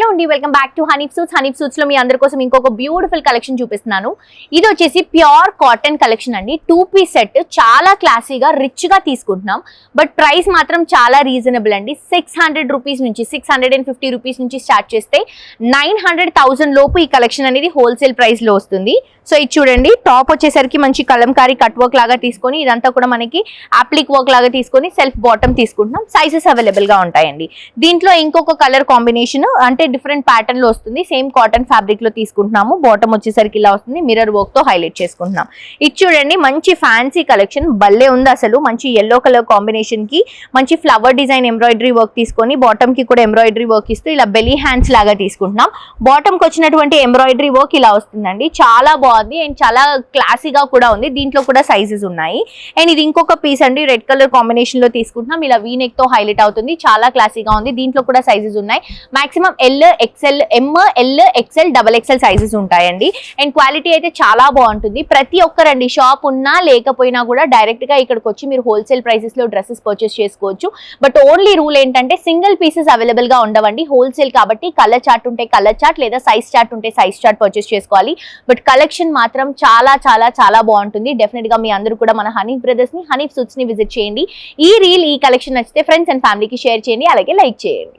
Hello అండి, welcome back to Hanif suits. Hanif suits లో మీ అందరి కోసం ఇంకొక బ్యూటిఫుల్ కలెక్షన్ చూపిస్తున్నాను. ఇది వచ్చేసి ప్యూర్ కాటన్ కలెక్షన్ అండి. 2 పీస్ సెట్ చాలా క్లాసీగా రిచ్ గా తీసుకుంటున్నాం. బట్ ప్రైస్ మాత్రం చాలా రీజనబుల్ అండి. 600 రూపీస్ నుంచి 650 రూపీస్ నుంచి స్టార్ట్ చేస్తే 900,000 లోపు ఈ కలెక్షన్ అనేది హోల్సేల్ ప్రైస్ లో వస్తుంది. సో ఇది చూడండి, టాప్ వచ్చేసరికి మంచి కలంకారీ కట్ వర్క్ లాగా తీసుకొని ఇదంతా కూడా మనకి అప్లిక్ వర్క్ లాగా తీసుకొని సెల్ఫ్ బాటమ్ తీసుకుంటున్నాం. సైజెస్ అవైలబుల్ గా ఉంటాయండి. దీంట్లో ఇంకొక కలర్ కాంబినేషన్ అంటే డిఫరెంట్ ప్యాటర్న్ లో వస్తుంది. సేమ్ కాటన్ ఫ్యాబ్రిక్ లో తీసుకుంటున్నాము. బాటమ్ వచ్చేసరికి ఇలా వస్తుంది, మిర్రర్ వర్క్ తో హైలైట్ చేసుకుంటున్నాం. ఇది చూడండి, మంచి ఫ్యాన్సీ కలెక్షన్ భలే ఉంది అసలు. మంచి ఎల్లో కలర్ కాంబినేషన్ కి మంచి ఫ్లవర్ డిజైన్ ఎంబ్రాయిడరీ వర్క్ తీసుకొని బాటమ్ కి కూడా ఎంబ్రాయిడరీ వర్క్ ఇస్తూ ఇలా బెలీ హ్యాండ్స్ లాగా తీసుకుంటున్నాం. బాటమ్ కి వచ్చినటువంటి ఎంబ్రాయిడరీ వర్క్ ఇలా వస్తుందండి. చాలా బాగుంది అండ్ చాలా క్లాసీగా కూడా ఉంది. దీంట్లో కూడా సైజెస్ ఉన్నాయి. అండ్ ఇది ఇంకొక పీస్ అండి, రెడ్ కలర్ కాంబినేషన్ లో తీసుకుంటున్నాం. ఇలా వీ నెక్ తో హైలైట్ అవుతుంది, చాలా క్లాసీగా ఉంది. దీంట్లో కూడా సైజెస్ ఉన్నాయి. మాక్సిమం ఎల్, ఎక్స్ఎల్, ఎం, ఎల్, ఎక్స్ఎల్, XXL సైజెస్ ఉంటాయండి. అండ్ క్వాలిటీ అయితే చాలా బాగుంటుంది. ప్రతి ఒక్కరండి షాప్ ఉన్నా లేకపోయినా కూడా డైరెక్ట్ గా ఇక్కడికి వచ్చి మీరు హోల్సేల్ ప్రైసెస్ లో డ్రెస్సెస్ పర్చేస్ చేసుకోవచ్చు. బట్ ఓన్లీ రూల్ ఏంటంటే సింగిల్ పీసెస్ అవైలబుల్ గా ఉండవండి. హోల్సేల్ కాబట్టి కలర్ చార్ట్ ఉంటే కలర్ చార్ట్ లేదా సైజ్ చార్ట్ ఉంటే సైజ్ చార్ట్ పర్చేస్ చేసుకోవాలి. బట్ కలెక్షన్ మాత్రం చాలా చాలా చాలా బాగుంటుంది. డెఫినెట్ గా మీ అందరూ కూడా మన హనీఫ్ బ్రదర్స్ ని, హనీఫ్ సూట్స్ ని విజిట్ చేయండి. ఈ కలెక్షన్ నచ్చితే ఫ్రెండ్స్ అండ్ ఫ్యామిలీకి షేర్ చేయండి, అలాగే లైక్ చేయండి.